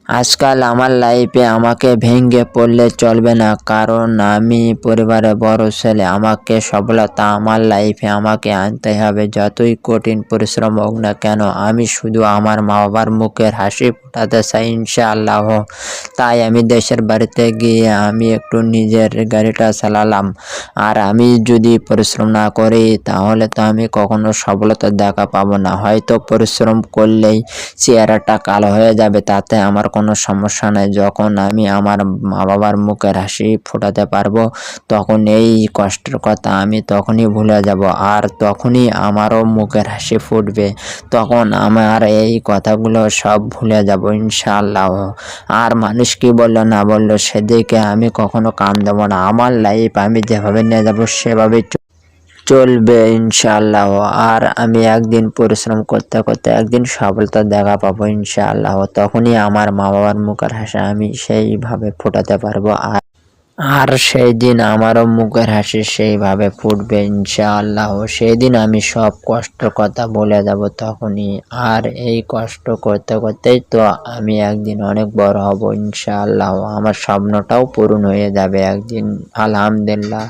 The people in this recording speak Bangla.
আজকাল আমার লাইফে আমাকে ভেঙে পড়লে চলবে না, কারণ আমি পরিবারের বড় ছেলে। আমাকে সফলতা আমার লাইফে আমাকে আনতে হবে, যতই কঠিন পরিশ্রম হোক না কেন। আমি শুধু আমার মা বাবার মুখের হাসি ফোটাতে চাই ইনশাআল্লাহ। তাই আমি দেশের বাড়িতে গিয়ে আমি একটু নিজের গাড়িটা চালালাম। আর আমি যদি পরিশ্রম না করি তাহলে তো আমি কখনো সফলতা দেখা পাবো না। হয়তো পরিশ্রম করলেই চেহারাটা কালো হয়ে যাবে, তাতে আমার কোনো সমস্যা নাই। যখন আমি আমার মা বাবার মুখের হাসি ফোটাতে পারবো, তখন এই কষ্টের কথা আমি তখনই ভুলে যাব, আর তখনই আমারও মুখের হাসি ফুটবে। তখন আমার এই কথাগুলো সব ভুলে যাব ইনশাআল্লাহ। আর মানুষ কি বললো না বললো সেদিকে আমি কখনো কান দেবো না। আমার লাইফ আমি যেভাবে নিয়ে যাবো সেভাবেই চলবে ইনশাআল্লাহ। আর আমি একদিন পরিশ্রম করতে করতে একদিন সফলতা দেখা পাবো ইনশাআল্লাহ। তখনই আমার মা বাবার মুখের হাসি আমি সেইভাবে ফোটাতে পারবো। আর আর সেই দিন আমারও মুখের হাসি সেইভাবে ফুটবে ইনশাআল্লাহ। সেই দিন আমি সব কষ্টের কথা বলে যাব তখনই। আর এই কষ্ট করতে করতেই তো আমি একদিন অনেক বড় হব ইনশাআল্লাহ। আমার স্বপ্নটাও পূরণ হয়ে যাবে একদিন, আলহামদুলিল্লাহ।